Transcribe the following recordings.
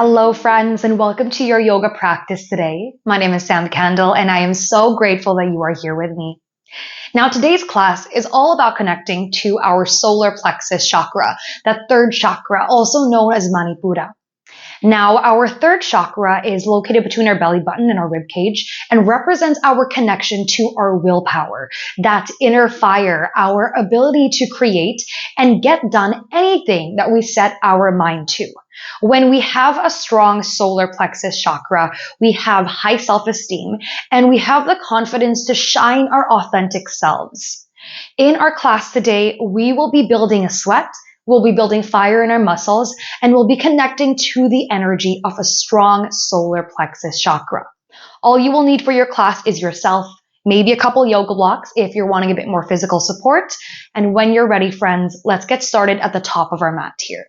Hello, friends, and welcome to your yoga practice today. My name is Sam Candle, and I am so grateful that you are here with me. Now, today's class is all about connecting to our solar plexus chakra, that third chakra, also known as Manipura. Now, our third chakra is located between our belly button and our rib cage and represents our connection to our willpower, that inner fire, our ability to create and get done anything that we set our mind to. When we have a strong solar plexus chakra, we have high self-esteem and we have the confidence to shine our authentic selves. In our class today, we will be building a sweat, we'll be building fire in our muscles, and we'll be connecting to the energy of a strong solar plexus chakra. All you will need for your class is yourself, maybe a couple yoga blocks if you're wanting a bit more physical support. And when you're ready, friends, let's get started at the top of our mat here.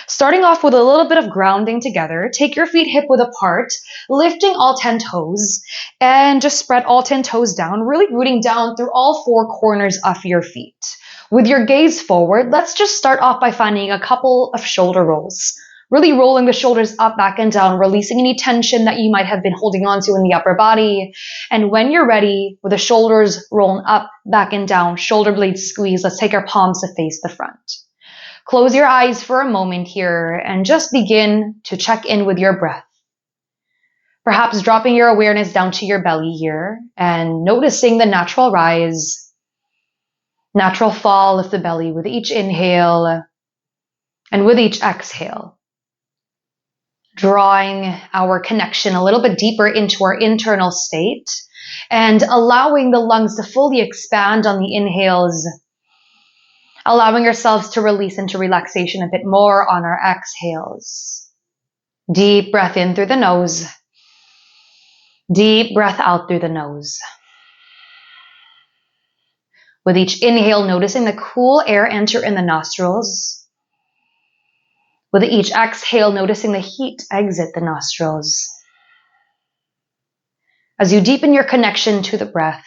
Starting off with a little bit of grounding together, take your feet hip width apart, lifting all 10 toes, and just spread all 10 toes down, really rooting down through all four corners of your feet. With your gaze forward, let's just start off by finding a couple of shoulder rolls. Really rolling the shoulders up, back, and down, releasing any tension that you might have been holding on to in the upper body. And when you're ready, with the shoulders rolling up, back, and down, shoulder blades squeeze, let's take our palms to face the front. Close your eyes for a moment here and just begin to check in with your breath. Perhaps dropping your awareness down to your belly here and noticing the natural rise, natural fall of the belly with each inhale and with each exhale. Drawing our connection a little bit deeper into our internal state and allowing the lungs to fully expand on the inhales, allowing ourselves to release into relaxation a bit more on our exhales. Deep breath in through the nose. Deep breath out through the nose. With each inhale, noticing the cool air enter in the nostrils. With each exhale, noticing the heat exit the nostrils. As you deepen your connection to the breath,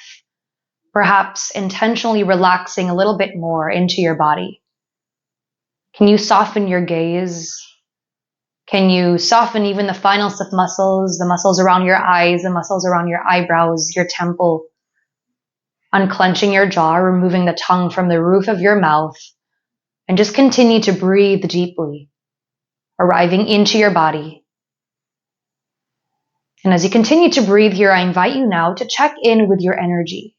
perhaps intentionally relaxing a little bit more into your body. Can you soften your gaze? Can you soften even the finest of muscles, the muscles around your eyes, the muscles around your eyebrows, your temple? Unclenching your jaw, removing the tongue from the roof of your mouth, and just continue to breathe deeply, arriving into your body. And as you continue to breathe here, I invite you now to check in with your energy.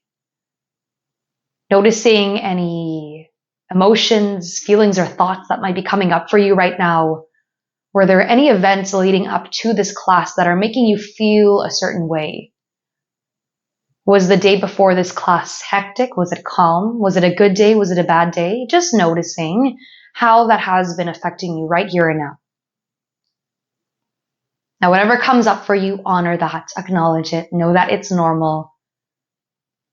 Noticing any emotions, feelings, or thoughts that might be coming up for you right now. Were there any events leading up to this class that are making you feel a certain way? Was the day before this class hectic? Was it calm? Was it a good day? Was it a bad day? Just noticing how that has been affecting you right here and now. Now, whatever comes up for you, honor that, acknowledge it, know that it's normal.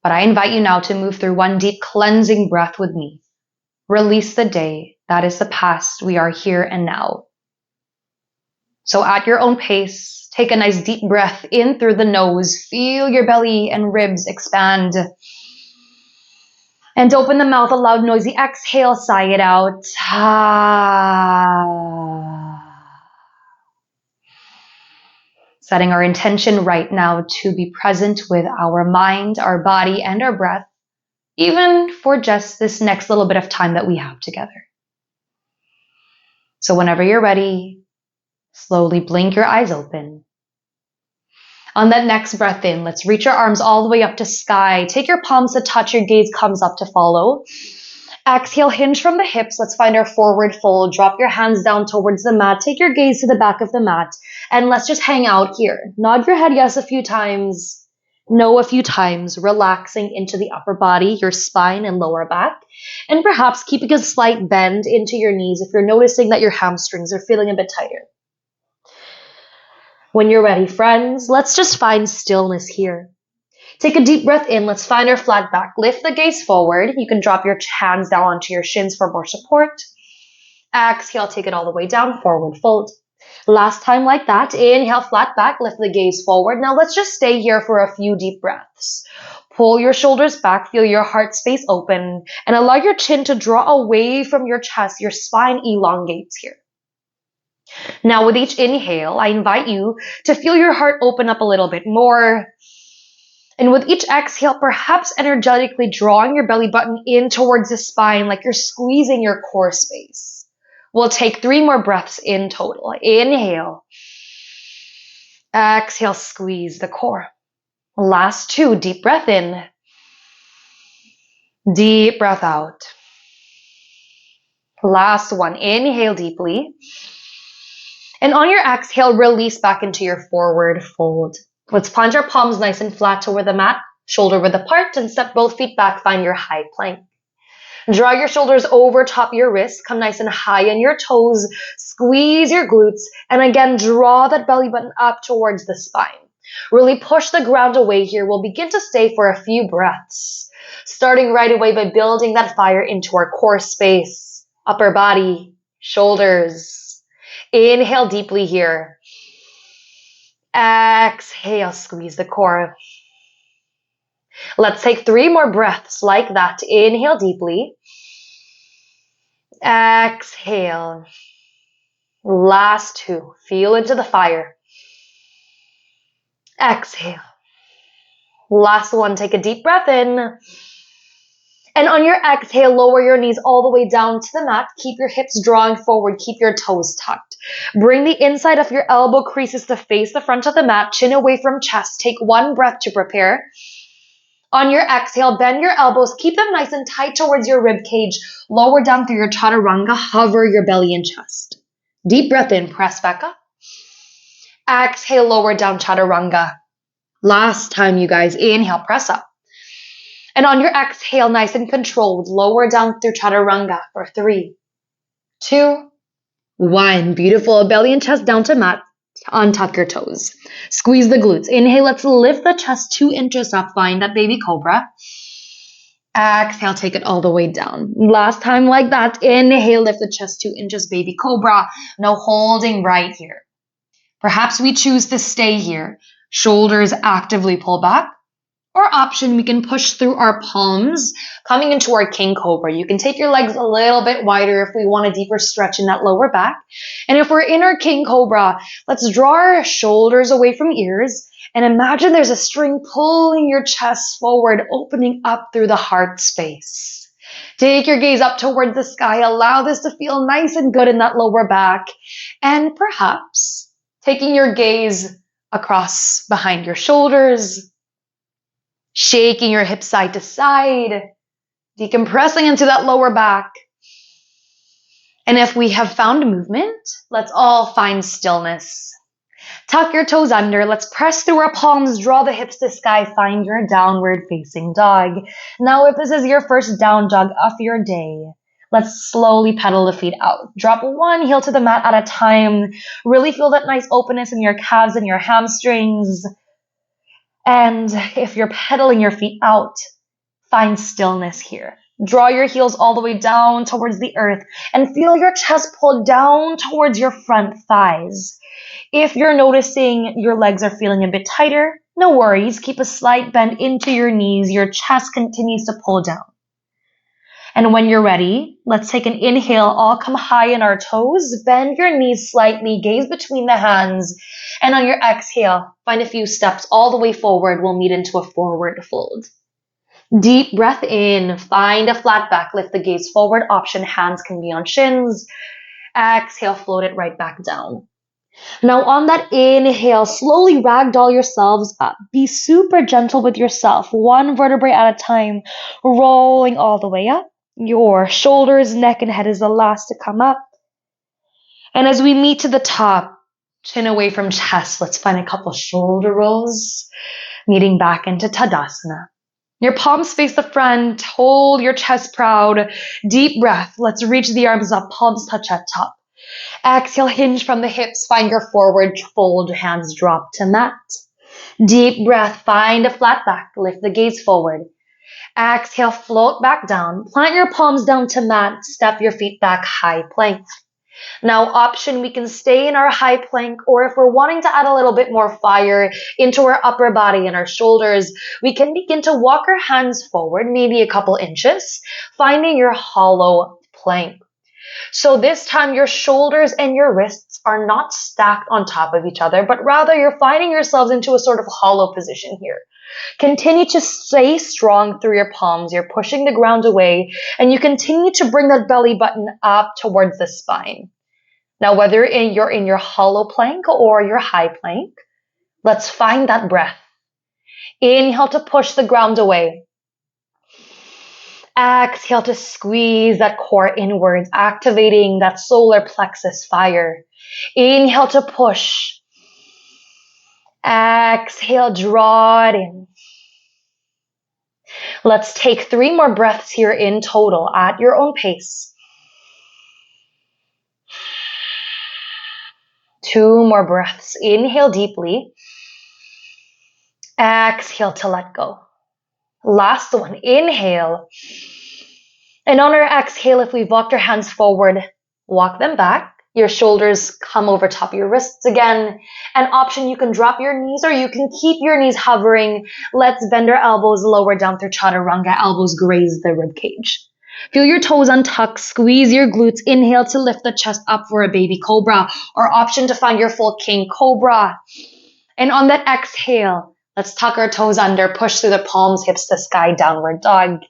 But I invite you now to move through one deep cleansing breath with me. Release the day. That is the past. We are here and now. So at your own pace, take a nice deep breath in through the nose. Feel your belly and ribs expand. And open the mouth, a loud noisy exhale, sigh it out. Setting our intention right now to be present with our mind, our body, and our breath, even for just this next little bit of time that we have together. So whenever you're ready, slowly blink your eyes open. On that next breath in, let's reach our arms all the way up to sky. Take your palms to touch, your gaze comes up to follow. Exhale, hinge from the hips. Let's find our forward fold. Drop your hands down towards the mat. Take your gaze to the back of the mat. And let's just hang out here. Nod your head yes a few times. No a few times. Relaxing into the upper body, your spine and lower back. And perhaps keeping a slight bend into your knees if you're noticing that your hamstrings are feeling a bit tighter. When you're ready, friends, let's just find stillness here. Take a deep breath in. Let's find our flat back. Lift the gaze forward. You can drop your hands down onto your shins for more support. Exhale, take it all the way down, forward fold. Last time like that. Inhale, flat back, lift the gaze forward. Now let's just stay here for a few deep breaths. Pull your shoulders back, feel your heart space open, and allow your chin to draw away from your chest. Your spine elongates here. Now with each inhale, I invite you to feel your heart open up a little bit more. And with each exhale, perhaps energetically drawing your belly button in towards the spine like you're squeezing your core space. We'll take 3 more breaths in total. Inhale. Exhale, squeeze the core. Last 2, deep breath in. Deep breath out. Last 1, inhale deeply. And on your exhale, release back into your forward fold. Let's plant our palms nice and flat toward the mat, shoulder width apart, and step both feet back, find your high plank. Draw your shoulders over top your wrists, come nice and high on your toes, squeeze your glutes, and again, draw that belly button up towards the spine. Really push the ground away here. We'll begin to stay for a few breaths, starting right away by building that fire into our core space, upper body, shoulders. Inhale deeply here. Exhale, squeeze the core. Let's take 3 more breaths like that. Inhale deeply. Exhale. Last 2. Feel into the fire. Exhale. Last 1. Take a deep breath in. And on your exhale, lower your knees all the way down to the mat. Keep your hips drawing forward. Keep your toes tucked. Bring the inside of your elbow creases to face the front of the mat. Chin away from chest. Take 1 breath to prepare. On your exhale, bend your elbows. Keep them nice and tight towards your rib cage. Lower down through your chaturanga. Hover your belly and chest. Deep breath in. Press back up. Exhale, lower down chaturanga. Last time, you guys. Inhale, press up. And on your exhale, nice and controlled, lower down through chaturanga for 3, 2, 1. Beautiful. Belly and chest down to mat. Untuck your toes. Squeeze the glutes. Inhale, let's lift the chest 2 inches up. Find that baby cobra. Exhale, take it all the way down. Last time like that. Inhale, lift the chest 2 inches, baby cobra. No holding right here. Perhaps we choose to stay here. Shoulders actively pull back. Or option, we can push through our palms, coming into our king cobra. You can take your legs a little bit wider if we want a deeper stretch in that lower back. And if we're in our king cobra, let's draw our shoulders away from ears and imagine there's a string pulling your chest forward, opening up through the heart space. Take your gaze up towards the sky. Allow this to feel nice and good in that lower back. And perhaps taking your gaze across behind your shoulders, shaking your hips side to side, decompressing into that lower back. And if we have found movement, let's all find stillness. Tuck your toes under. Let's press through our palms, draw the hips to sky, find your downward facing dog. Now, if this is your first down dog of your day, let's slowly pedal the feet out. Drop 1 heel to the mat at a time. Really feel that nice openness in your calves and your hamstrings. And if you're pedaling your feet out, find stillness here. Draw your heels all the way down towards the earth and feel your chest pull down towards your front thighs. If you're noticing your legs are feeling a bit tighter, no worries. Keep a slight bend into your knees. Your chest continues to pull down. And when you're ready, let's take an inhale. All come high in our toes. Bend your knees slightly. Gaze between the hands. And on your exhale, find a few steps all the way forward. We'll meet into a forward fold. Deep breath in. Find a flat back. Lift the gaze forward. Option, hands can be on shins. Exhale, float it right back down. Now on that inhale, slowly ragdoll yourselves up. Be super gentle with yourself. 1 vertebrae at a time. Rolling all the way up. Your shoulders, neck, and head is the last to come up. And as we meet to the top, chin away from chest, let's find a couple shoulder rolls, meeting back into Tadasana. Your palms face the front, hold your chest proud. Deep breath, let's reach the arms up, palms touch at top. Exhale, hinge from the hips, find your forward fold, hands drop to mat. Deep breath, find a flat back, lift the gaze forward. Exhale, float back down. Plant your palms down to mat. Step your feet back, high plank. Now, option, we can stay in our high plank, or if we're wanting to add a little bit more fire into our upper body and our shoulders, we can begin to walk our hands forward, maybe a couple inches, finding your hollow plank. So this time your shoulders and your wrists are not stacked on top of each other, but rather you're finding yourselves into a sort of hollow position here. Continue to stay strong through your palms. You're pushing the ground away, and you continue to bring that belly button up towards the spine. Now, whether you're in your hollow plank or your high plank, let's find that breath. Inhale to push the ground away. Exhale to squeeze that core inwards, activating that solar plexus fire. Inhale to push. Exhale, draw it in. Let's take 3 more breaths here in total at your own pace. 2 more breaths. Inhale deeply. Exhale to let go. Last one. Inhale. And on our exhale, if we've walked our hands forward, walk them back. Your shoulders come over top of your wrists again. An option, you can drop your knees or you can keep your knees hovering. Let's bend our elbows lower down through chaturanga. Elbows graze the rib cage. Feel your toes untuck. Squeeze your glutes. Inhale to lift the chest up for a baby cobra, or option to find your full king cobra. And on that exhale, let's tuck our toes under. Push through the palms, hips to sky, downward dog.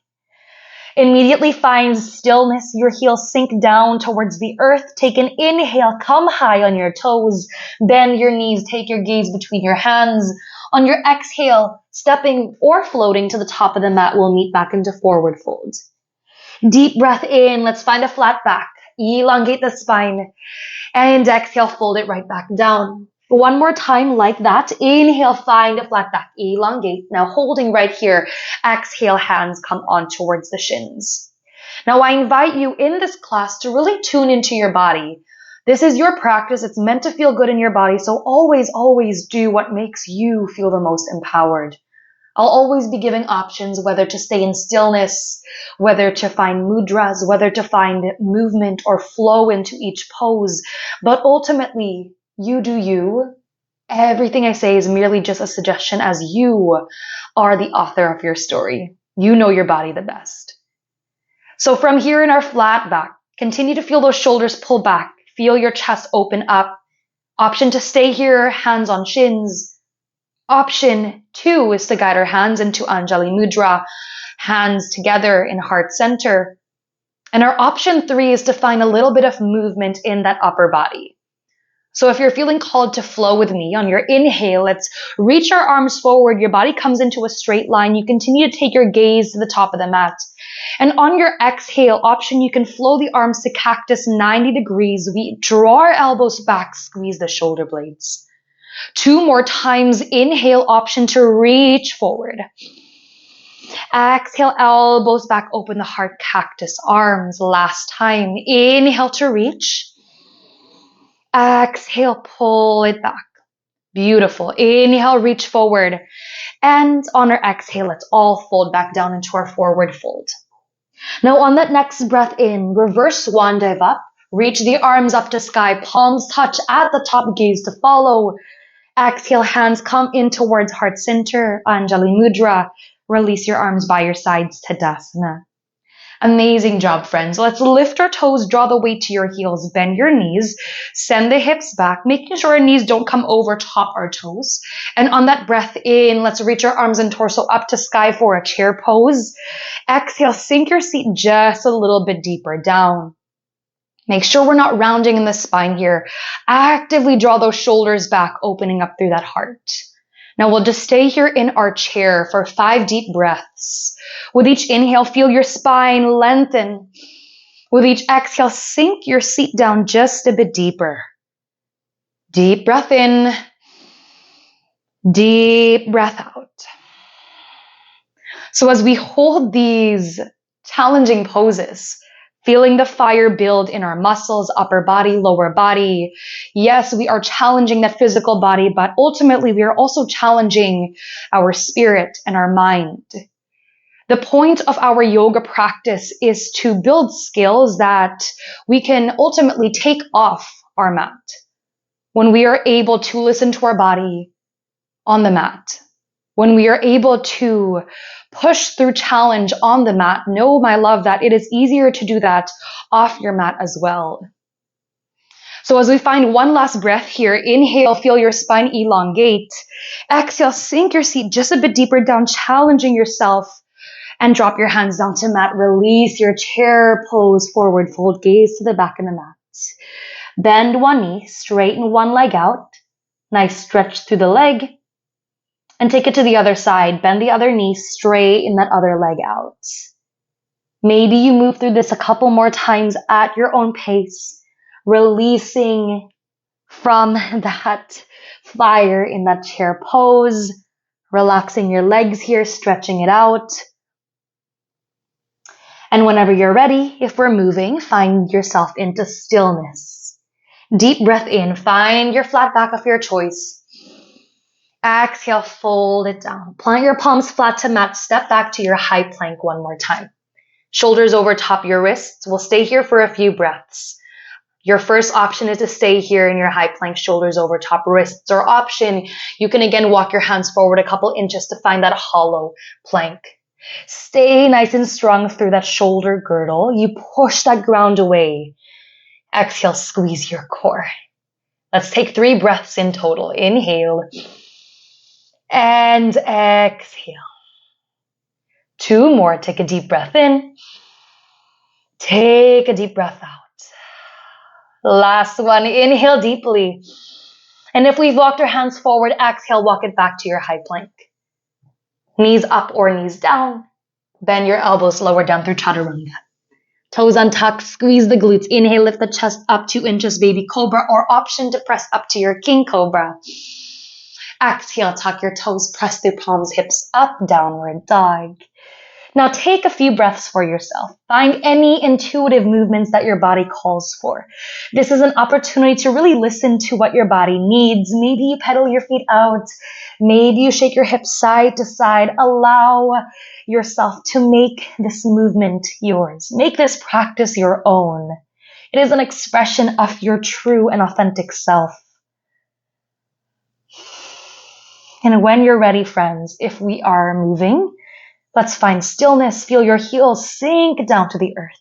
Immediately find stillness. Your heels sink down towards the earth. Take an inhale. Come high on your toes. Bend your knees. Take your gaze between your hands. On your exhale, stepping or floating to the top of the mat, we'll meet back into forward fold. Deep breath in. Let's find a flat back. Elongate the spine. And exhale, fold it right back down. One more time like that. Inhale, find a flat back. Elongate. Now holding right here. Exhale, hands come on towards the shins. Now I invite you in this class to really tune into your body. This is your practice. It's meant to feel good in your body. So always, always do what makes you feel the most empowered. I'll always be giving options, whether to stay in stillness, whether to find mudras, whether to find movement or flow into each pose. But ultimately, you do you. Everything I say is merely just a suggestion, as you are the author of your story. You know your body the best. So from here in our flat back, continue to feel those shoulders pull back. Feel your chest open up. Option to stay here, hands on shins. Option 2 is to guide our hands into Anjali Mudra, hands together in heart center. And our option 3 is to find a little bit of movement in that upper body. So if you're feeling called to flow with me, on your inhale, let's reach our arms forward. Your body comes into a straight line. You continue to take your gaze to the top of the mat. And on your exhale option, you can flow the arms to cactus 90 degrees. We draw our elbows back, squeeze the shoulder blades. 2 more times. Inhale, option to reach forward. Exhale, elbows back, open the heart, cactus, arms. Last time. Inhale to reach. Exhale, pull it back. Beautiful. Inhale, reach forward. And on our exhale, let's all fold back down into our forward fold. Now on that next breath in, reverse swan dive up. Reach the arms up to sky. Palms touch at the top, gaze to follow. Exhale, hands come in towards heart center, Anjali Mudra. Release your arms by your sides, Tadasana. Amazing job, friends. Let's lift our toes, draw the weight to your heels, bend your knees, send the hips back, making sure our knees don't come over top our toes. And on that breath in, let's reach our arms and torso up to sky for a chair pose. Exhale, sink your seat just a little bit deeper down. Make sure we're not rounding in the spine here. Actively draw those shoulders back, opening up through that heart. Now we'll just stay here in our chair for 5 deep breaths. With each inhale, feel your spine lengthen. With each exhale, sink your seat down just a bit deeper. Deep breath in. Deep breath out. So as we hold these challenging poses, feeling the fire build in our muscles, upper body, lower body. Yes, we are challenging that physical body, but ultimately we are also challenging our spirit and our mind. The point of our yoga practice is to build skills that we can ultimately take off our mat when we are able to listen to our body on the mat. When we are able to push through challenge on the mat. Know, my love, that it is easier to do that off your mat as well. So as we find one last breath here, inhale, feel your spine elongate. Exhale, sink your seat just a bit deeper down, challenging yourself, and drop your hands down to mat. Release your chair pose, forward fold, gaze to the back of the mat. Bend one knee, straighten one leg out. Nice stretch through the leg. And take it to the other side. Bend the other knee, straighten that other leg out. Maybe you move through this a couple more times at your own pace, releasing from that fire in that chair pose, relaxing your legs here, stretching it out. And whenever you're ready, if we're moving, find yourself into stillness. Deep breath in, find your flat back of your choice. Exhale, fold it down. Plant your palms flat to mat. Step back to your high plank one more time. Shoulders over top your wrists. We'll stay here for a few breaths. Your first option is to stay here in your high plank, shoulders over top wrists. Or option, you can again walk your hands forward a couple inches to find that hollow plank. Stay nice and strong through that shoulder girdle. You push that ground away. Exhale, squeeze your core. Let's take 3 breaths in total. Inhale. And exhale. 2 more. Take a deep breath in. Take a deep breath out. Last one. Inhale deeply. And if we've walked our hands forward, exhale, walk it back to your high plank. Knees up or knees down. Bend your elbows lower down through chaturanga. Toes untucked, squeeze the glutes. Inhale, lift the chest up 2 inches, baby cobra, or option to press up to your king cobra. Exhale, tuck your toes, press through palms, hips up, downward dog. Now take a few breaths for yourself. Find any intuitive movements that your body calls for. This is an opportunity to really listen to what your body needs. Maybe you pedal your feet out. Maybe you shake your hips side to side. Allow yourself to make this movement yours. Make this practice your own. It is an expression of your true and authentic self. And when you're ready, friends, if we are moving, let's find stillness. Feel your heels sink down to the earth.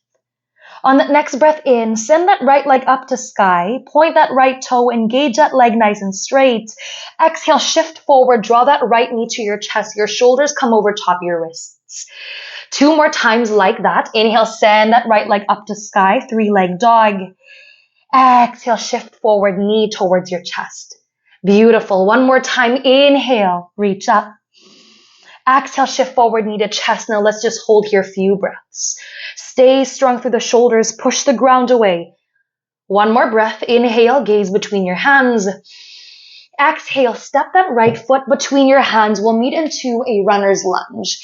On that next breath in, send that right leg up to sky. Point that right toe, engage that leg nice and straight. Exhale, shift forward, draw that right knee to your chest. Your shoulders come over top your wrists. 2 more times like that. Inhale, send that right leg up to sky, 3-leg dog. Exhale, shift forward, knee towards your chest. Beautiful. 1 more time. Inhale, reach up. Exhale, shift forward, knee to chest. Now let's just hold here a few breaths. Stay strong through the shoulders. Push the ground away. 1 more breath. Inhale, gaze between your hands. Exhale, step that right foot between your hands. We'll meet into a runner's lunge.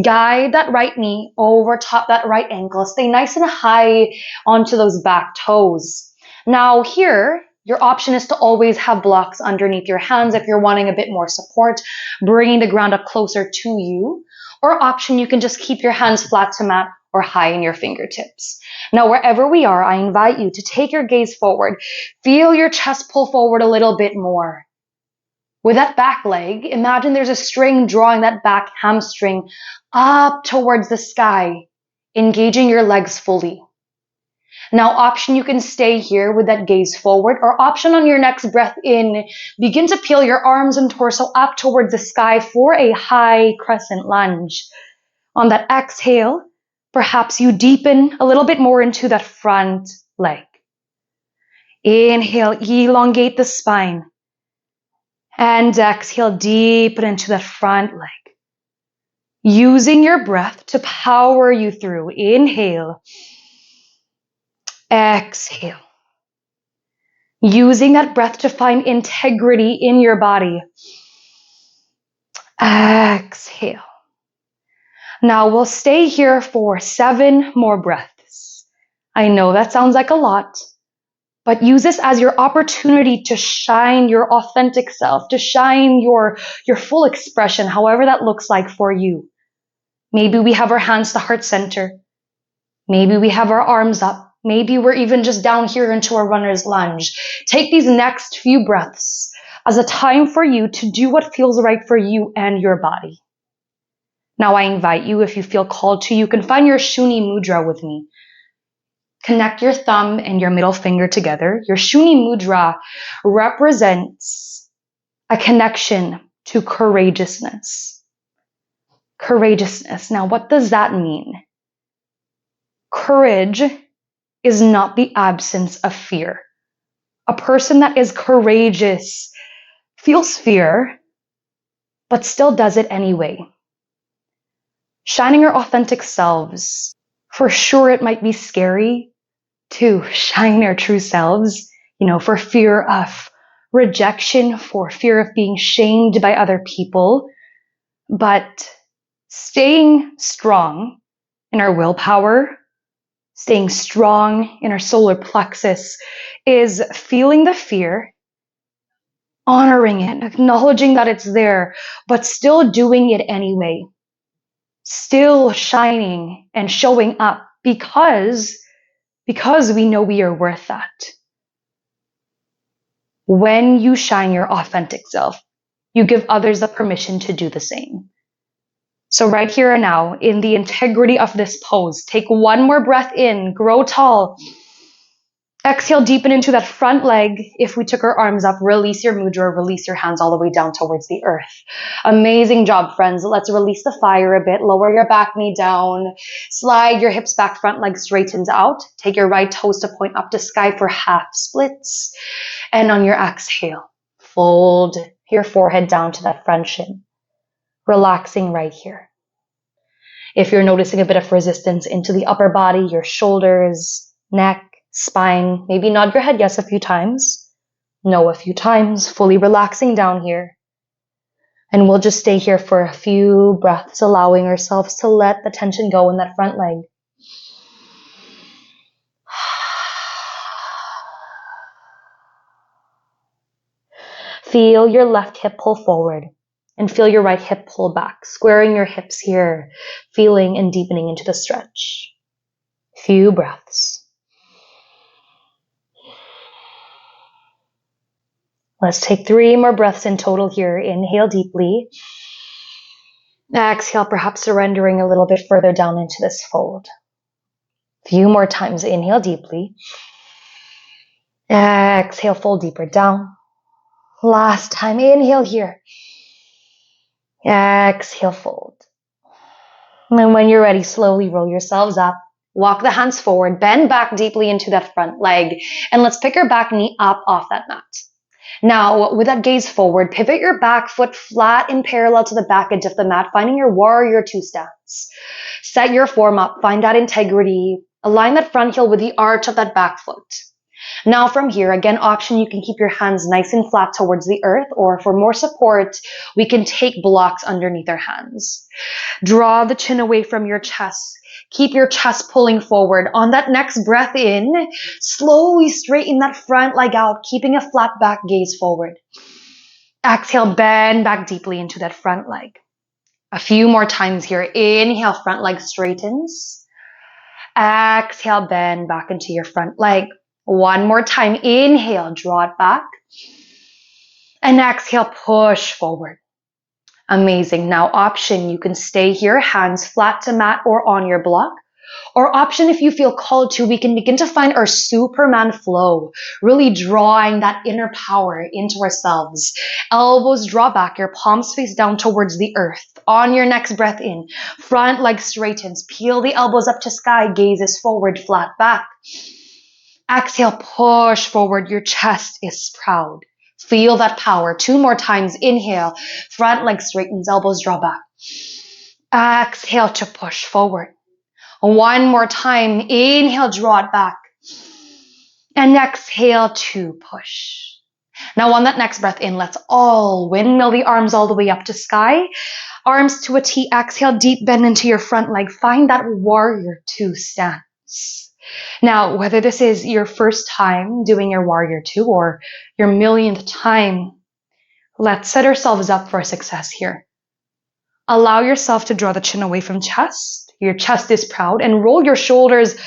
Guide that right knee over top that right ankle. Stay nice and high onto those back toes. Now here, your option is to always have blocks underneath your hands if you're wanting a bit more support, bringing the ground up closer to you. Or option, you can just keep your hands flat to mat or high in your fingertips. Now, wherever we are, I invite you to take your gaze forward. Feel your chest pull forward a little bit more. With that back leg, imagine there's a string drawing that back hamstring up towards the sky, engaging your legs fully. Now, option, you can stay here with that gaze forward, or option on your next breath in, begin to peel your arms and torso up towards the sky for a high crescent lunge. On that exhale, perhaps you deepen a little bit more into that front leg. Inhale, elongate the spine. And exhale, deepen into that front leg. Using your breath to power you through. Inhale. Exhale. Using that breath to find integrity in your body. Exhale. Now we'll stay here for 7 more breaths. I know that sounds like a lot, but use this as your opportunity to shine your authentic self, to shine your full expression, however that looks like for you. Maybe we have our hands to heart center. Maybe we have our arms up. Maybe we're even just down here into a runner's lunge. Take these next few breaths as a time for you to do what feels right for you and your body. Now I invite you, if you feel called to, you can find your Shuni Mudra with me. Connect your thumb and your middle finger together. Your Shuni Mudra represents a connection to courageousness. Courageousness. Now, what does that mean? Courage is not the absence of fear. A person that is courageous feels fear, but still does it anyway. Shining our authentic selves. For sure, it might be scary to shine our true selves, for fear of rejection, for fear of being shamed by other people. But staying strong in our willpower, staying strong in our solar plexus is feeling the fear, honoring it, acknowledging that it's there, but still doing it anyway. Still shining and showing up because we know we are worth that. When you shine your authentic self, you give others the permission to do the same. So right here and now, in the integrity of this pose, take one more breath in, grow tall. Exhale, deepen into that front leg. If we took our arms up, release your mudra, release your hands all the way down towards the earth. Amazing job, friends. Let's release the fire a bit. Lower your back knee down. Slide your hips back, front leg straightens out. Take your right toes to point up to sky for half splits. And on your exhale, fold your forehead down to that front shin. Relaxing right here. If you're noticing a bit of resistance into the upper body, your shoulders, neck, spine, maybe nod your head yes a few times. No a few times, fully relaxing down here. And we'll just stay here for a few breaths, allowing ourselves to let the tension go in that front leg. Feel your left hip pull forward and feel your right hip pull back, squaring your hips here, feeling and deepening into the stretch. Few breaths. Let's take 3 more breaths in total here. Inhale deeply. Exhale, perhaps surrendering a little bit further down into this fold. Few more times. Inhale deeply. Exhale, fold deeper down. Last time. Inhale here. Exhale, fold. And when you're ready, slowly roll yourselves up. Walk the hands forward. Bend back deeply into that front leg. And let's pick your back knee up off that mat. Now, with that gaze forward, pivot your back foot flat and parallel to the back edge of the mat, finding your warrior 2 stance. Set your form up, find that integrity, align that front heel with the arch of that back foot. Now from here, again, option, you can keep your hands nice and flat towards the earth, or for more support, we can take blocks underneath our hands. Draw the chin away from your chest. Keep your chest pulling forward. On that next breath in, slowly straighten that front leg out, keeping a flat back gaze forward. Exhale, bend back deeply into that front leg. A few more times here. Inhale, front leg straightens. Exhale, bend back into your front leg. One more time. Inhale, draw it back. And exhale, push forward. Amazing. Now option, you can stay here, hands flat to mat or on your block. Or option, if you feel called to, we can begin to find our Superman flow, really drawing that inner power into ourselves. Elbows draw back, your palms face down towards the earth. On your next breath in, front leg straightens, peel the elbows up to sky, gazes forward, flat back. Exhale, push forward, your chest is proud. Feel that power. 2 more times. Inhale, front leg straightens, elbows draw back. Exhale to push forward. 1 more time. Inhale, draw it back. And exhale to push. Now on that next breath in, let's all windmill the arms all the way up to sky. Arms to a T. Exhale, deep bend into your front leg. Find that warrior 2 stance. Now, whether this is your first time doing your warrior 2 or your millionth time, let's set ourselves up for success here. Allow yourself to draw the chin away from chest. Your chest is proud, and roll your shoulders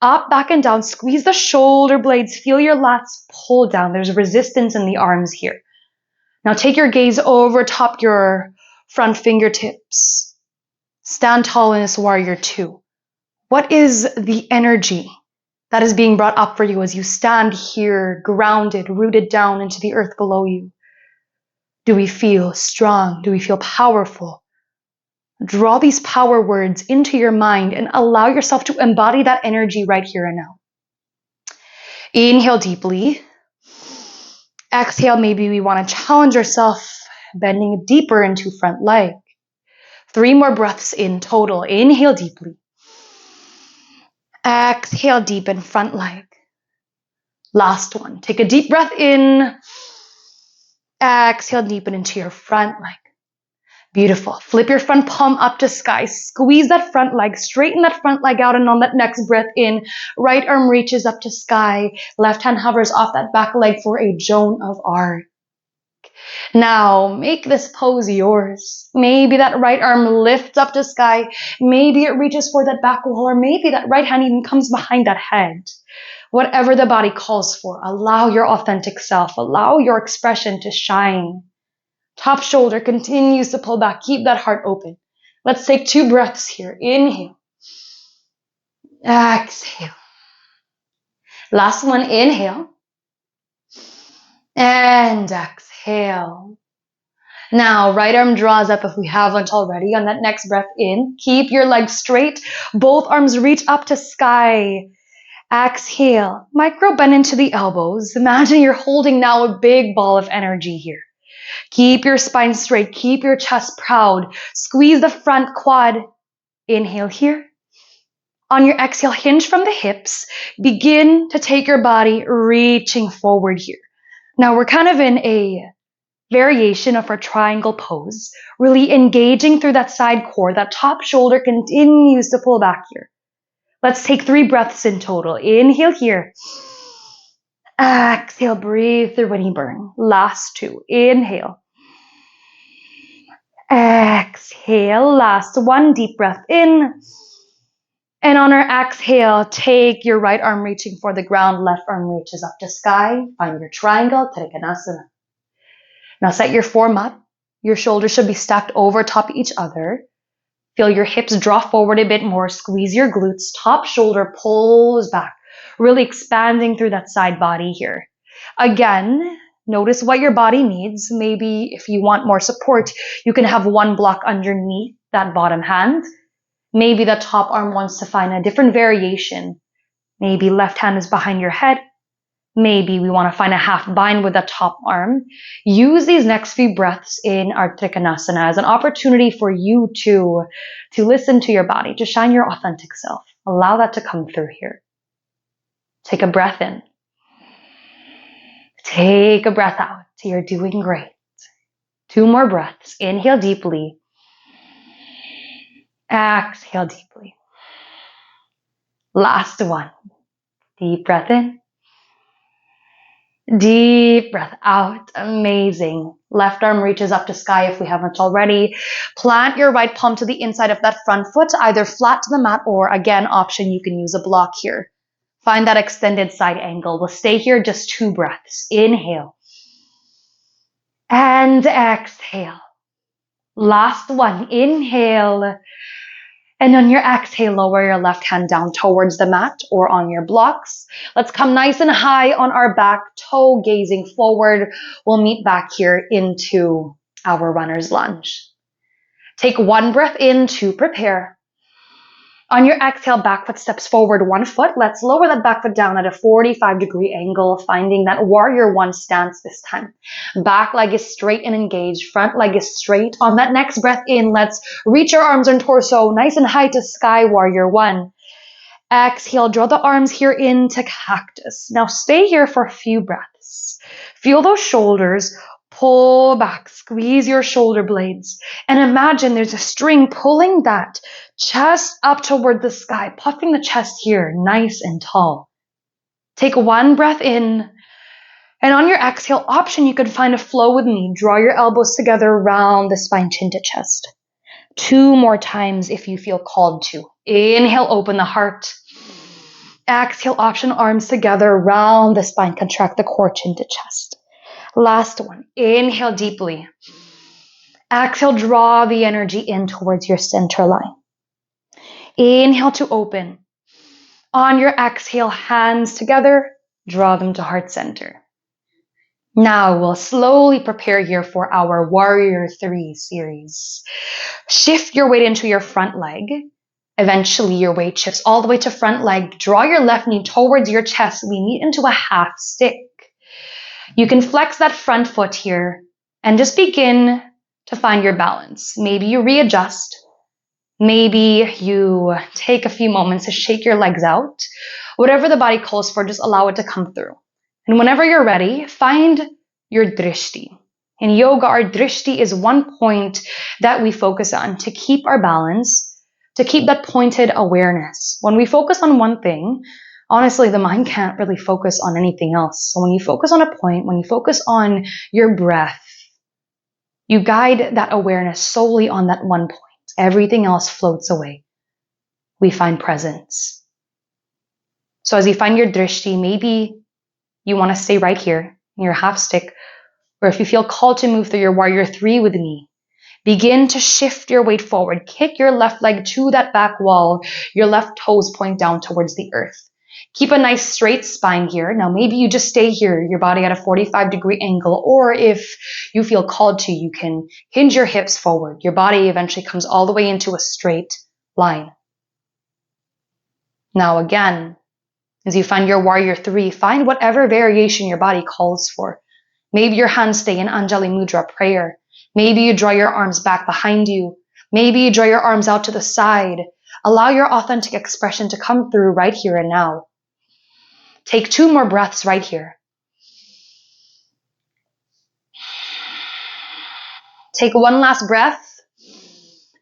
up, back, and down. Squeeze the shoulder blades. Feel your lats pull down. There's resistance in the arms here. Now take your gaze over top your front fingertips. Stand tall in this warrior two. What is the energy that is being brought up for you as you stand here, grounded, rooted down into the earth below you? Do we feel strong? Do we feel powerful? Draw these power words into your mind and allow yourself to embody that energy right here and now. Inhale deeply. Exhale, maybe we want to challenge ourselves, bending deeper into front leg. 3 more breaths in total. Inhale deeply. Exhale deep in front leg. Last one. Take a deep breath in. Exhale, deepen into your front leg. Beautiful. Flip your front palm up to sky. Squeeze that front leg. Straighten that front leg out. And on that next breath in, right arm reaches up to sky. Left hand hovers off that back leg for a Joan of Arc. Now, make this pose yours. Maybe that right arm lifts up to sky. Maybe it reaches for that back wall. Or maybe that right hand even comes behind that head. Whatever the body calls for, allow your authentic self. Allow your expression to shine. Top shoulder continues to pull back. Keep that heart open. Let's take 2 breaths here. Inhale. Exhale. Last one. Inhale. And exhale. Now, right arm draws up if we haven't already. On that next breath in, keep your legs straight. Both arms reach up to sky. Exhale. Micro bend into the elbows. Imagine you're holding now a big ball of energy here. Keep your spine straight. Keep your chest proud. Squeeze the front quad. Inhale here. On your exhale, hinge from the hips. Begin to take your body reaching forward here. Now we're kind of in a variation of our triangle pose, really engaging through that side core. That top shoulder continues to pull back here. Let's take 3 breaths in total. Inhale here. Exhale, breathe through when you burn. Last 2. Inhale. Exhale. Last 1. Deep breath in. And on our exhale, take your right arm reaching for the ground. Left arm reaches up to sky. Find your triangle. Trikonasana. Now set your form up. Your shoulders should be stacked over top each other. Feel your hips draw forward a bit more. Squeeze your glutes. Top shoulder pulls back. Really expanding through that side body here. Again, notice what your body needs. Maybe if you want more support, you can have 1 block underneath that bottom hand. Maybe the top arm wants to find a different variation. Maybe left hand is behind your head. Maybe we want to find a half bind with the top arm. Use these next few breaths in our Trikonasana as an opportunity for you to listen to your body, to shine your authentic self. Allow that to come through here. Take a breath in. Take a breath out. You're doing great. 2 more breaths. Inhale deeply. Exhale deeply. Last 1. Deep breath in. Deep breath out. Amazing. Left arm reaches up to sky if we haven't already. Plant your right palm to the inside of that front foot, either flat to the mat or, again, option, you can use a block here. Find that extended side angle. We'll stay here just 2 breaths. Inhale. And exhale. Last 1. Inhale. And on your exhale, lower your left hand down towards the mat or on your blocks. Let's come nice and high on our back, toe gazing forward. We'll meet back here into our runner's lunge. Take 1 breath in to prepare. On your exhale, back foot steps forward 1 foot. Let's lower that back foot down at a 45-degree angle, finding that warrior 1 stance this time. Back leg is straight and engaged. Front leg is straight. On that next breath in, let's reach our arms and torso nice and high to sky, warrior 1. Exhale, draw the arms here into cactus. Now stay here for a few breaths. Feel those shoulders. Pull back, squeeze your shoulder blades, and imagine there's a string pulling that chest up toward the sky, puffing the chest here, nice and tall. Take 1 breath in, and on your exhale option, you can find a flow with me. Draw your elbows together around the spine, chin to chest. 2 more times if you feel called to. Inhale, open the heart. Exhale, option, arms together around the spine, contract the core, chin to chest. Last 1. Inhale deeply. Exhale, draw the energy in towards your center line. Inhale to open. On your exhale, hands together, draw them to heart center. Now we'll slowly prepare here for our Warrior 3 series. Shift your weight into your front leg. Eventually, your weight shifts all the way to front leg. Draw your left knee towards your chest. We meet into a half stick. You can flex that front foot here and just begin to find your balance. Maybe you readjust. Maybe you take a few moments to shake your legs out. Whatever the body calls for, just allow it to come through. And whenever you're ready, find your drishti. In yoga, our drishti is one point that we focus on to keep our balance, to keep that pointed awareness. When we focus on one thing, honestly, the mind can't really focus on anything else. So when you focus on a point, when you focus on your breath, you guide that awareness solely on that one point. Everything else floats away. We find presence. So as you find your drishti, maybe you want to stay right here in your half stick, or if you feel called to move through your Warrior 3 with me, begin to shift your weight forward. Kick your left leg to that back wall. Your left toes point down towards the earth. Keep a nice straight spine here. Now maybe you just stay here, your body at a 45-degree angle, or if you feel called to, you can hinge your hips forward. Your body eventually comes all the way into a straight line. Now again, as you find your Warrior 3, find whatever variation your body calls for. Maybe your hands stay in Anjali Mudra prayer. Maybe you draw your arms back behind you. Maybe you draw your arms out to the side. Allow your authentic expression to come through right here and now. Take 2 more breaths right here. Take one last breath.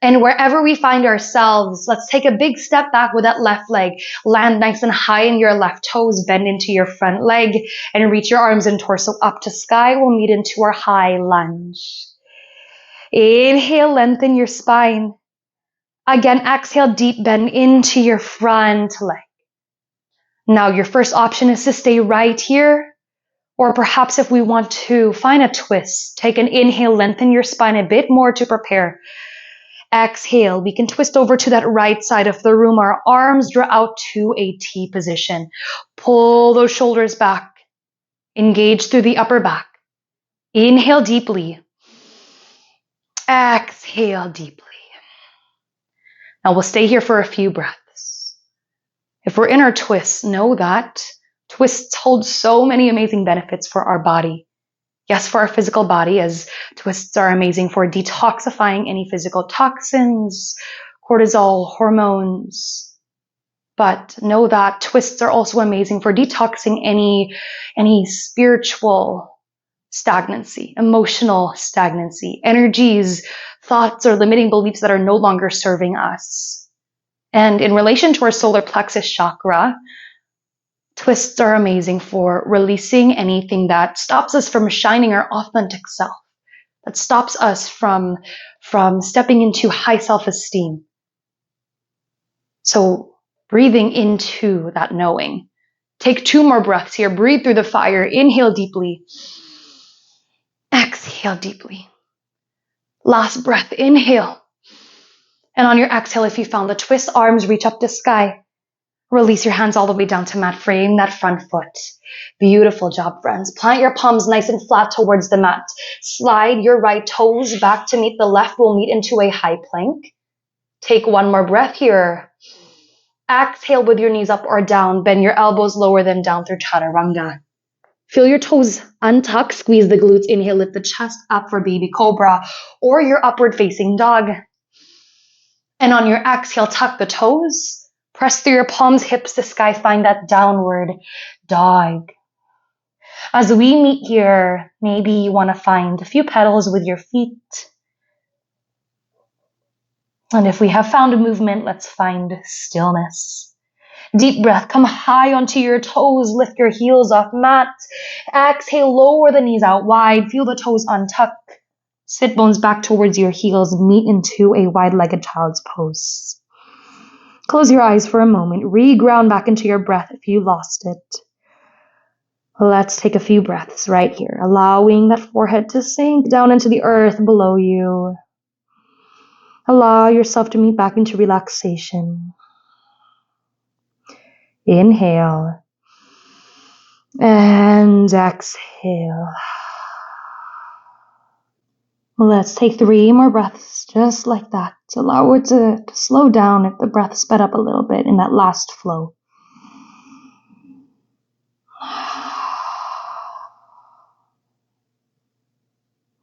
And wherever we find ourselves, let's take a big step back with that left leg. Land nice and high in your left toes. Bend into your front leg and reach your arms and torso up to sky. We'll meet into our high lunge. Inhale, lengthen your spine. Again, exhale, deep bend into your front leg. Now, your first option is to stay right here. Or perhaps if we want to find a twist, take an inhale, lengthen your spine a bit more to prepare. Exhale, we can twist over to that right side of the room. Our arms draw out to a T position. Pull those shoulders back. Engage through the upper back. Inhale deeply. Exhale deeply. Now we'll stay here for a few breaths. If we're in our twists, know that twists hold so many amazing benefits for our body. Yes, for our physical body, as twists are amazing for detoxifying any physical toxins, cortisol, hormones. But know that twists are also amazing for detoxing any spiritual stagnancy, emotional stagnancy, energies, thoughts, or limiting beliefs that are no longer serving us. And in relation to our solar plexus chakra, twists are amazing for releasing anything that stops us from shining our authentic self, that stops us from stepping into high self-esteem. So breathing into that knowing. Take 2 more breaths here. Breathe through the fire. Inhale deeply. Exhale deeply. Last breath. Inhale. And on your exhale, if you found the twist, arms reach up to sky. Release your hands all the way down to mat. Frame that front foot. Beautiful job, friends. Plant your palms nice and flat towards the mat. Slide your right toes back to meet the left. We'll meet into a high plank. Take 1 more breath here. Exhale with your knees up or down. Bend your elbows lower than down through chaturanga. Feel your toes untuck. Squeeze the glutes. Inhale, lift the chest up for baby cobra or your upward facing dog. And on your exhale, tuck the toes. Press through your palms, hips to sky. Find that downward dog. As we meet here, maybe you want to find a few petals with your feet. And if we have found a movement, let's find stillness. Deep breath. Come high onto your toes. Lift your heels off mat. Exhale, lower the knees out wide. Feel the toes untuck. Sit bones back towards your heels. Meet into a wide-legged child's pose. Close your eyes for a moment. Reground back into your breath if you lost it. Let's take a few breaths right here, allowing that forehead to sink down into the earth below you. Allow yourself to meet back into relaxation. Inhale. And exhale. Let's take 3 more breaths just like that. Allow it to slow down if the breath sped up a little bit in that last flow.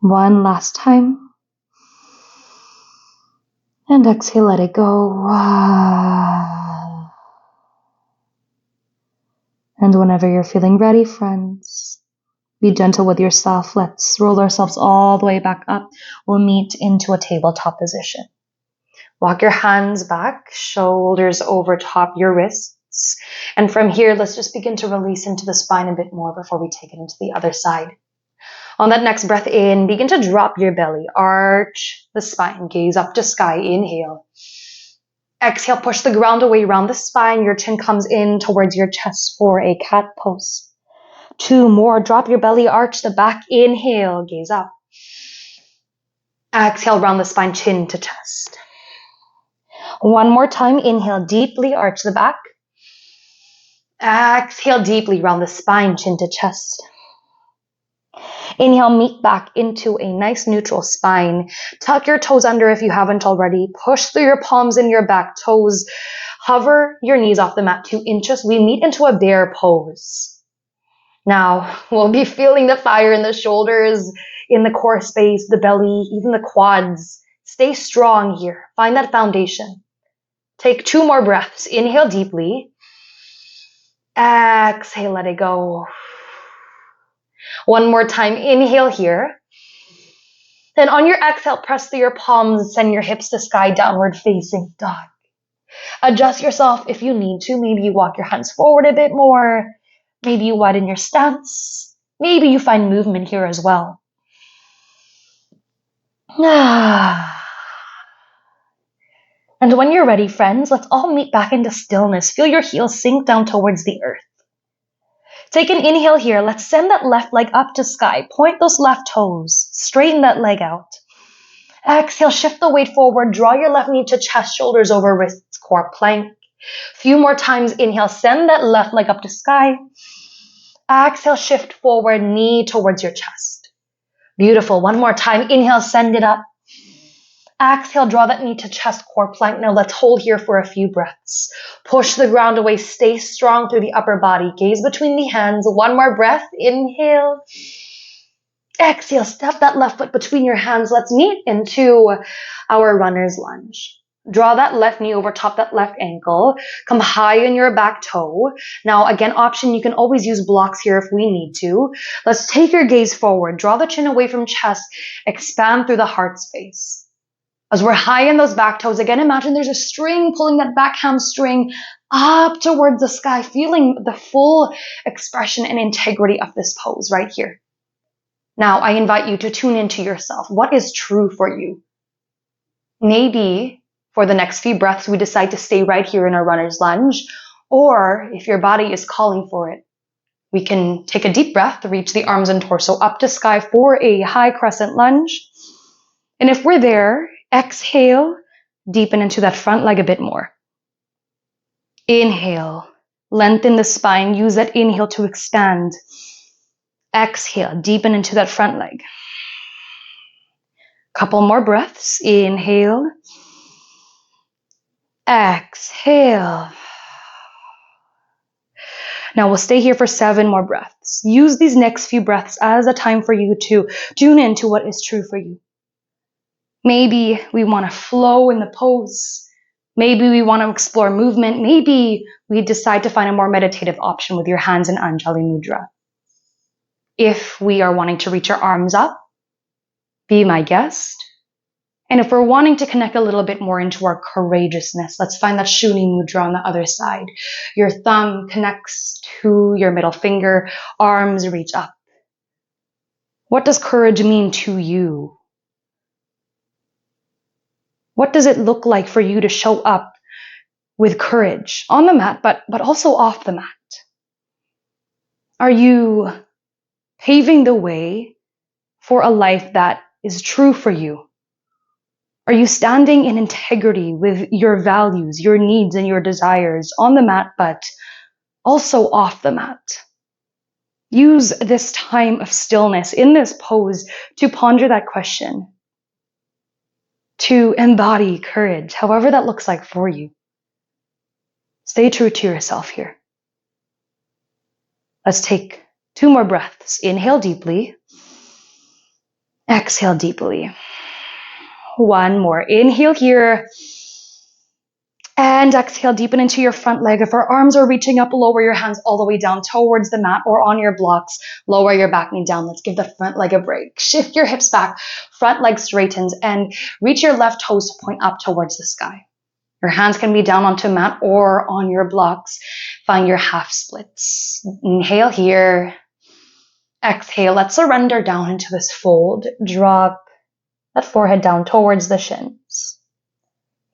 One last time. And exhale, let it go. And whenever you're feeling ready, friends, be gentle with yourself. Let's roll ourselves all the way back up. We'll meet into a tabletop position. Walk your hands back, shoulders over top your wrists. And from here, let's just begin to release into the spine a bit more before we take it into the other side. On that next breath in, begin to drop your belly, arch the spine, gaze up to sky, inhale. Exhale, push the ground away around the spine. Your chin comes in towards your chest for a cat pose. 2 more, drop your belly, arch the back, inhale, gaze up. Exhale, round the spine, chin to chest. 1 more time, inhale, deeply arch the back. Exhale, deeply round the spine, chin to chest. Inhale, meet back into a nice neutral spine. Tuck your toes under if you haven't already. Push through your palms and your back toes. Hover your knees off the mat 2 inches. We meet into a bear pose. Now, we'll be feeling the fire in the shoulders, in the core space, the belly, even the quads. Stay strong here. Find that foundation. Take 2 more breaths. Inhale deeply. Exhale, let it go. 1 more time. Inhale here. Then on your exhale, press through your palms, send your hips to sky, downward facing dog. Adjust yourself if you need to. Maybe you walk your hands forward a bit more. Maybe you widen your stance. Maybe you find movement here as well. And when you're ready, friends, let's all meet back into stillness. Feel your heels sink down towards the earth. Take an inhale here. Let's send that left leg up to sky. Point those left toes. Straighten that leg out. Exhale, shift the weight forward. Draw your left knee to chest, shoulders over wrists, core plank. Few more times. Inhale, send that left leg up to sky. Exhale, shift forward, knee towards your chest. Beautiful. 1 more time. Inhale, send it up. Exhale, draw that knee to chest, core plank. Now let's hold here for a few breaths. Push the ground away. Stay strong through the upper body. Gaze between the hands. 1 more breath. Inhale. Exhale, step that left foot between your hands. Let's meet into our runner's lunge. Draw that left knee over top that left ankle. Come high in your back toe. Now, again, option, you can always use blocks here if we need to. Let's take your gaze forward. Draw the chin away from chest. Expand through the heart space. As we're high in those back toes, again, imagine there's a string pulling that back hamstring up towards the sky, feeling the full expression and integrity of this pose right here. Now, I invite you to tune into yourself. What is true for you? Maybe for the next few breaths, we decide to stay right here in our runner's lunge, or if your body is calling for it, we can take a deep breath, reach the arms and torso up to sky for a high crescent lunge. And if we're there, exhale, deepen into that front leg a bit more. Inhale, lengthen the spine, use that inhale to expand. Exhale, deepen into that front leg. Couple more breaths. Inhale. Exhale. Now we'll stay here for 7 more breaths. Use these next few breaths as a time for you to tune into what is true for you. Maybe we want to flow in the pose. Maybe we want to explore movement. Maybe we decide to find a more meditative option with your hands in Anjali Mudra. If we are wanting to reach our arms up, be my guest. And if we're wanting to connect a little bit more into our courageousness, let's find that Shuni Mudra on the other side. Your thumb connects to your middle finger, arms reach up. What does courage mean to you? What does it look like for you to show up with courage on the mat, but also off the mat? Are you paving the way for a life that is true for you? Are you standing in integrity with your values, your needs, and your desires on the mat, but also off the mat. Use this time of stillness in this pose to ponder that question, to embody courage, however that looks like for you. Stay true to yourself here. Let's take 2 more breaths. Inhale deeply. Exhale deeply. 1 more. Inhale here. And exhale, deepen into your front leg. If our arms are reaching up, lower your hands all the way down towards the mat or on your blocks. Lower your back knee down. Let's give the front leg a break. Shift your hips back. Front leg straightens and reach your left toes to point up towards the sky. Your hands can be down onto mat or on your blocks. Find your half splits. Inhale here. Exhale. Let's surrender down into this fold. Drop that forehead down towards the shins.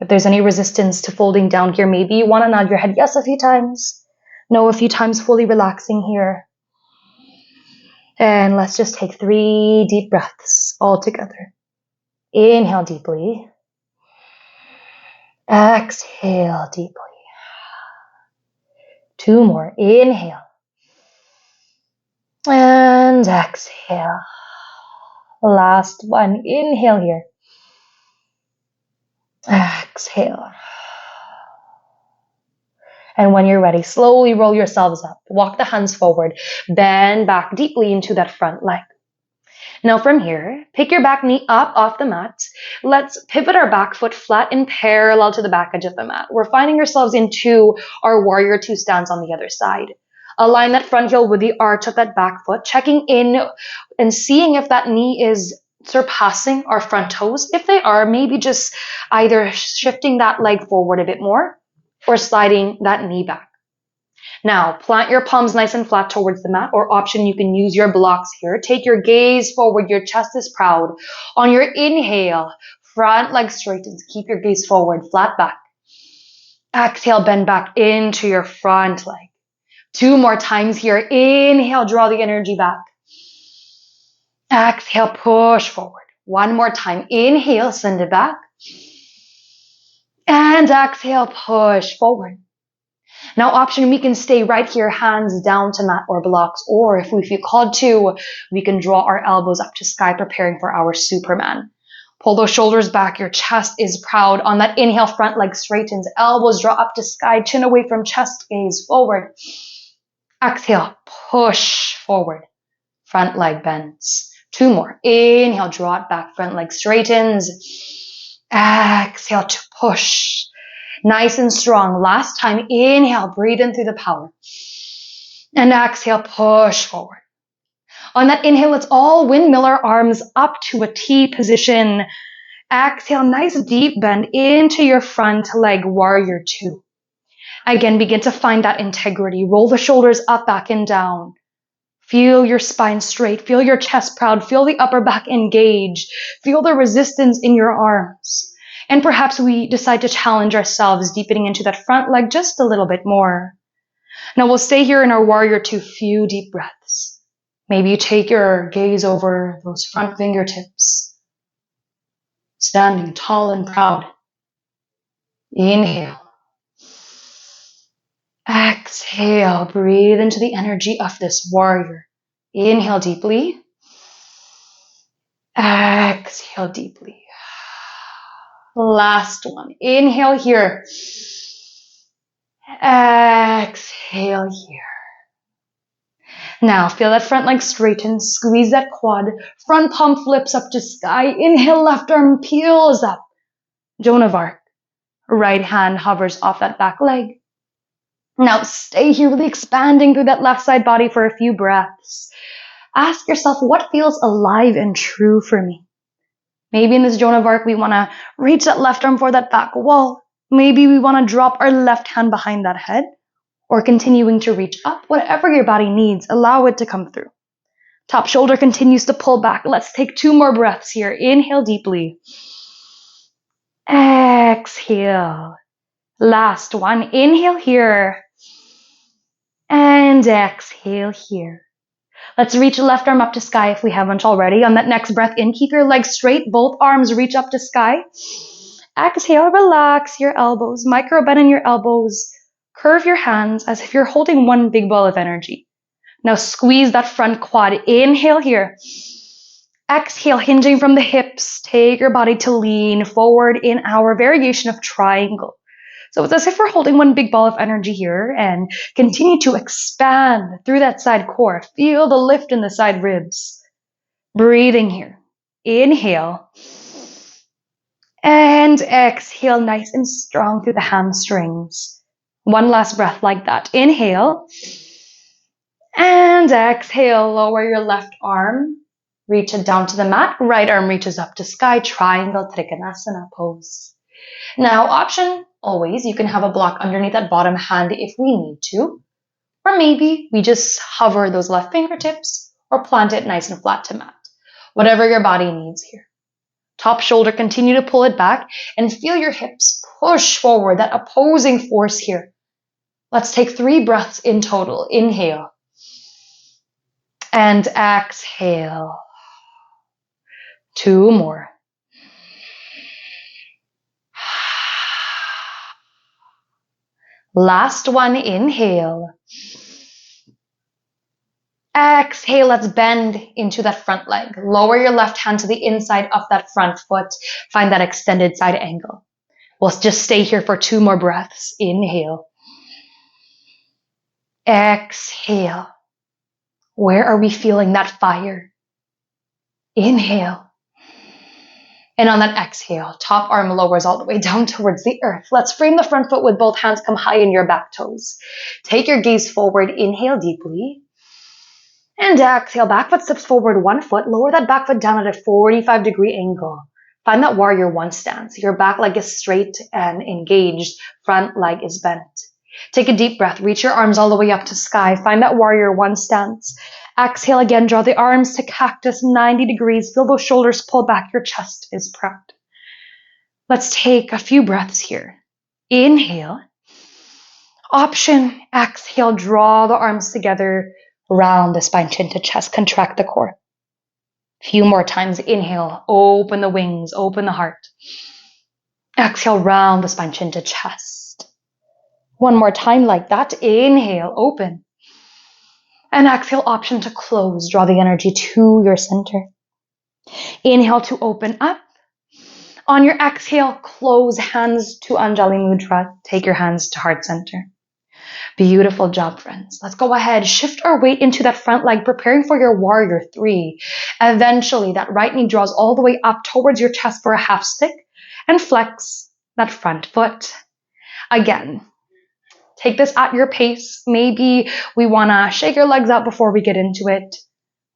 If there's any resistance to folding down here, maybe you want to nod your head yes a few times. No a few times, fully relaxing here. And let's just take 3 deep breaths all together. Inhale deeply. Exhale deeply. 2 more. Inhale. And exhale. Last one. Inhale here. Exhale. And when you're ready, slowly roll yourselves up. Walk the hands forward. Bend back deeply into that front leg. Now from here, pick your back knee up off the mat. Let's pivot our back foot flat and parallel to the back edge of the mat. We're finding ourselves into our warrior 2 stance on the other side. Align that front heel with the arch of that back foot, checking in and seeing if that knee is surpassing our front toes. If they are, maybe just either shifting that leg forward a bit more or sliding that knee back. Now, plant your palms nice and flat towards the mat, or option, you can use your blocks here. Take your gaze forward, your chest is proud. On your inhale, front leg straightens, keep your gaze forward, flat back. Exhale, bend back into your front leg. 2 more times here. Inhale, draw the energy back. Exhale, push forward. 1 more time. Inhale, send it back. And exhale, push forward. Now option, we can stay right here, hands down to mat or blocks, or if we feel called to, we can draw our elbows up to sky, preparing for our Superman. Pull those shoulders back, your chest is proud. On that inhale, front leg straightens, elbows draw up to sky, chin away from chest, gaze forward. Exhale, push forward, front leg bends. 2 more. Inhale, draw it back, front leg straightens. Exhale to push. Nice and strong. Last time, inhale, breathe in through the power. And exhale, push forward. On that inhale, let's all windmill our arms up to a T position. Exhale, nice deep bend into your front leg, warrior 2. Again, begin to find that integrity. Roll the shoulders up, back, and down. Feel your spine straight. Feel your chest proud. Feel the upper back engage. Feel the resistance in your arms. And perhaps we decide to challenge ourselves, deepening into that front leg just a little bit more. Now we'll stay here in our warrior 2, few deep breaths. Maybe you take your gaze over those front fingertips. Standing tall and proud. Inhale. Exhale. Breathe into the energy of this warrior. Inhale deeply. Exhale deeply. Last one. Inhale here. Exhale here. Now feel that front leg straighten. Squeeze that quad. Front palm flips up to sky. Inhale, left arm peels up. Joan of Arc. Right hand hovers off that back leg. Now stay here, really expanding through that left side body for a few breaths. Ask yourself, what feels alive and true for me? Maybe in this Joan of Arc, we want to reach that left arm for that back wall. Maybe we want to drop our left hand behind that head, or continuing to reach up. Whatever your body needs, allow it to come through. Top shoulder continues to pull back. Let's take 2 more breaths here. Inhale deeply. Exhale. Last one. Inhale here. And exhale here. Let's reach left arm up to sky if we haven't already. On that next breath in, keep your legs straight. Both arms reach up to sky. Exhale, relax your elbows. Micro bend in your elbows. Curve your hands as if you're holding one big ball of energy. Now squeeze that front quad. Inhale here. Exhale, hinging from the hips. Take your body to lean forward in our variation of triangle. So it's as if we're holding one big ball of energy here, and continue to expand through that side core. Feel the lift in the side ribs. Breathing here. Inhale. And exhale, nice and strong through the hamstrings. One last breath like that. Inhale. And exhale, lower your left arm. Reach it down to the mat. Right arm reaches up to sky. Triangle Trikonasana pose. Now, option always, you can have a block underneath that bottom hand if we need to. Or maybe we just hover those left fingertips or plant it nice and flat to mat. Whatever your body needs here. Top shoulder, continue to pull it back and feel your hips push forward, that opposing force here. Let's take 3 breaths in total. Inhale. And exhale. 2 more. Last one, inhale. Exhale, let's bend into that front leg. Lower your left hand to the inside of that front foot. Find that extended side angle. We'll just stay here for 2 more breaths. Inhale. Exhale. Where are we feeling that fire? Inhale. And on that exhale, top arm lowers all the way down towards the earth. Let's frame the front foot with both hands come high in your back toes. Take your gaze forward. Inhale deeply. And exhale, back foot steps forward 1 foot. Lower that back foot down at a 45-degree angle. Find that warrior 1 stance. Your back leg is straight and engaged. Front leg is bent. Take a deep breath. Reach your arms all the way up to sky. Find that warrior 1 stance. Exhale again. Draw the arms to cactus 90 degrees. Feel those shoulders pull back. Your chest is proud. Let's take a few breaths here. Inhale. Option. Exhale. Draw the arms together. Round the spine, chin to chest. Contract the core. Few more times. Inhale. Open the wings. Open the heart. Exhale. Round the spine, chin to chest. 1 more time like that. Inhale. Open. And exhale, option to close. Draw the energy to your center. Inhale to open up. On your exhale, close, hands to Anjali Mudra. Take your hands to heart center. Beautiful job, friends. Let's go ahead. Shift our weight into that front leg, preparing for your warrior 3. Eventually, that right knee draws all the way up towards your chest for a half stick and flex that front foot. Again, take this at your pace. Maybe we want to shake your legs out before we get into it,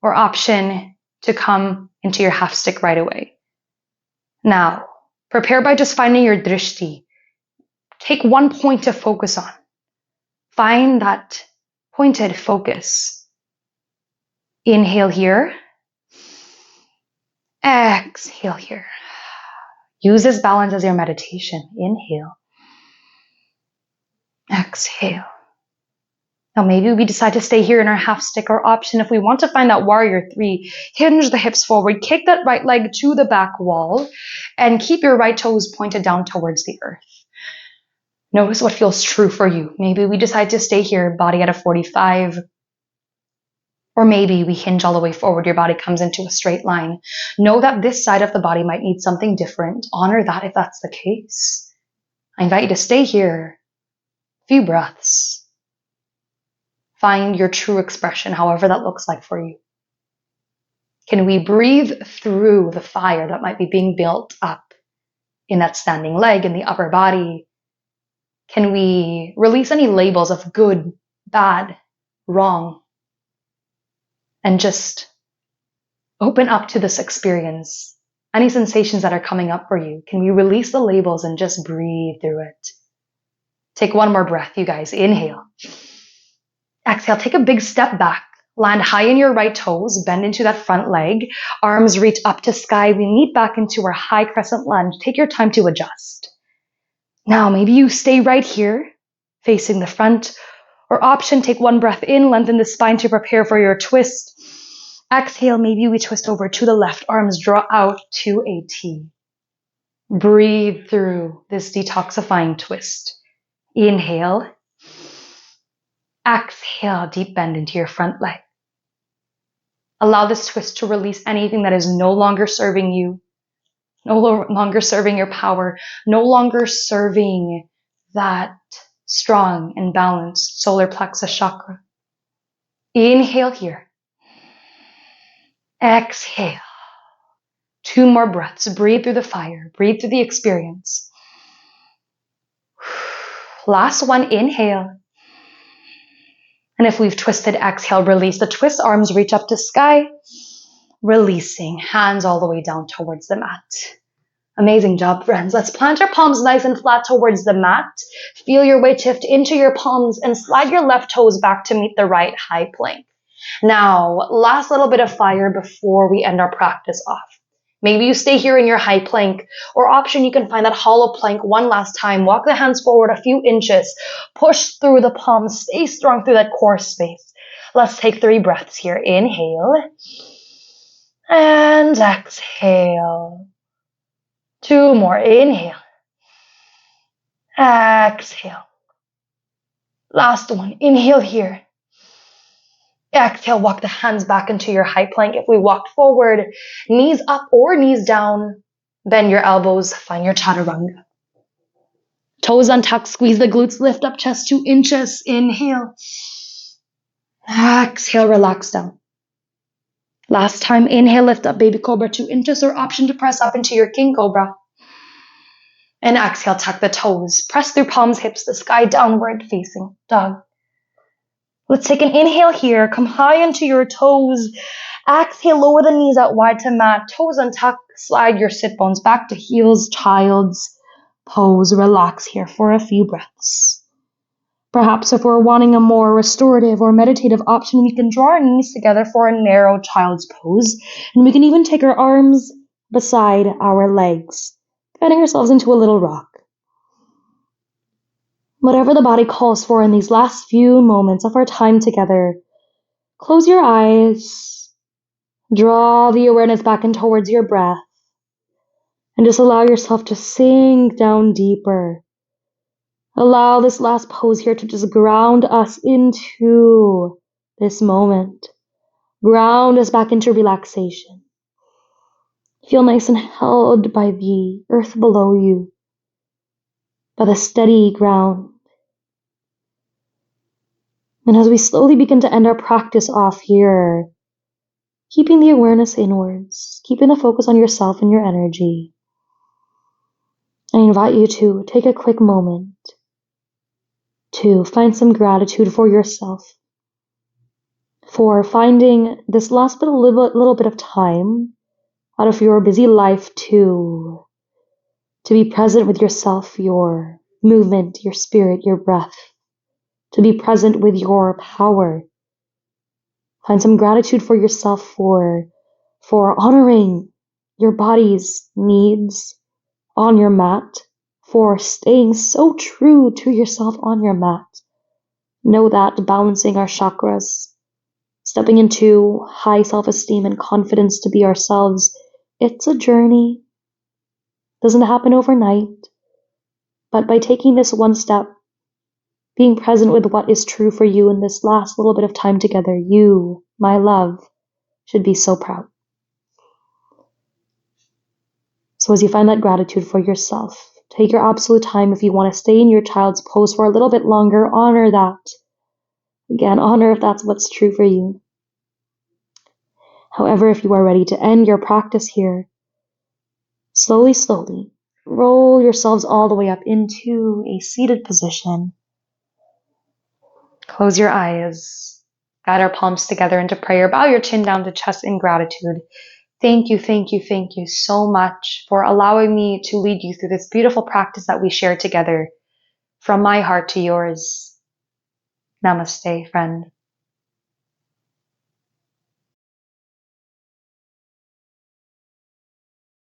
or option to come into your half stick right away. Now, prepare by just finding your drishti. Take 1 point to focus on. Find that pointed focus. Inhale here. Exhale here. Use this balance as your meditation. Inhale. Exhale. Now maybe we decide to stay here in our half stick, or option if we want to find that warrior 3, hinge the hips forward, kick that right leg to the back wall, and keep your right toes pointed down towards the earth. Notice what feels true for you. Maybe we decide to stay here, body at a 45, or maybe we hinge all the way forward, your body comes into a straight line. Know that this side of the body might need something different. Honor that if that's the case. I invite you to stay here. Few breaths. Find your true expression, however that looks like for you. Can we breathe through the fire that might be being built up in that standing leg, in the upper body? Can we release any labels of good, bad, wrong, and just open up to this experience? Any sensations that are coming up for you, can we release the labels and just breathe through it? Take 1 more breath, you guys. Inhale. Exhale, take a big step back. Land high in your right toes, bend into that front leg. Arms reach up to sky. We meet back into our high crescent lunge. Take your time to adjust. Now, maybe you stay right here, facing the front, or option, take 1 breath in, lengthen the spine to prepare for your twist. Exhale, maybe we twist over to the left, arms draw out to a T. Breathe through this detoxifying twist. Inhale. Exhale, deep bend into your front leg. Allow this twist to release anything that is no longer serving you, no longer serving your power, no longer serving that strong and balanced solar plexus chakra. Inhale here. Exhale. 2 more breaths. Breathe through the fire. Breathe through the experience. Last one, inhale. And if we've twisted, exhale, release. The twist arms reach up to sky. Releasing, hands all the way down towards the mat. Amazing job, friends. Let's plant our palms nice and flat towards the mat. Feel your weight shift into your palms and slide your left toes back to meet the right high plank. Now, last little bit of fire before we end our practice off. Maybe you stay here in your high plank, or option, you can find that hollow plank one last time. Walk the hands forward a few inches. Push through the palms. Stay strong through that core space. Let's take 3 breaths here. Inhale. And exhale. 2 more. Inhale. Exhale. Last one. Inhale here. Exhale, walk the hands back into your high plank. If we walked forward, knees up or knees down, bend your elbows, find your chaturanga. Toes untucked, squeeze the glutes, lift up chest 2 inches. Inhale. Exhale, relax down. Last time, inhale, lift up baby cobra 2 inches, or option to press up into your king cobra. And exhale, tuck the toes. Press through palms, hips, the sky, downward facing dog. Let's take an inhale here. Come high into your toes. Exhale, lower the knees out wide to mat. Toes untucked. Slide your sit bones back to heels. Child's pose. Relax here for a few breaths. Perhaps if we're wanting a more restorative or meditative option, we can draw our knees together for a narrow child's pose. And we can even take our arms beside our legs, bending ourselves into a little rock. Whatever the body calls for in these last few moments of our time together, close your eyes, draw the awareness back in towards your breath, and just allow yourself to sink down deeper. Allow this last pose here to just ground us into this moment. Ground us back into relaxation. Feel nice and held by the earth below you, by the steady ground. And as we slowly begin to end our practice off here, keeping the awareness inwards, keeping the focus on yourself and your energy, I invite you to take a quick moment to find some gratitude for yourself, for finding this last little bit of time out of your busy life to be present with yourself, your movement, your spirit, your breath, to be present with your power. Find some gratitude for yourself for honoring your body's needs on your mat, for staying so true to yourself on your mat. Know that balancing our chakras, stepping into high self-esteem and confidence to be ourselves, it's a journey. It doesn't happen overnight. But by taking this one step, being present with what is true for you in this last little bit of time together, you, my love, should be so proud. So as you find that gratitude for yourself, take your absolute time. If you want to stay in your child's pose for a little bit longer, honor that. Again, honor if that's what's true for you. However, if you are ready to end your practice here, slowly, roll yourselves all the way up into a seated position. Close your eyes. Guide our palms together into prayer. Bow your chin down to chest in gratitude. Thank you so much for allowing me to lead you through this beautiful practice that we share together. From my heart to yours. Namaste, friend.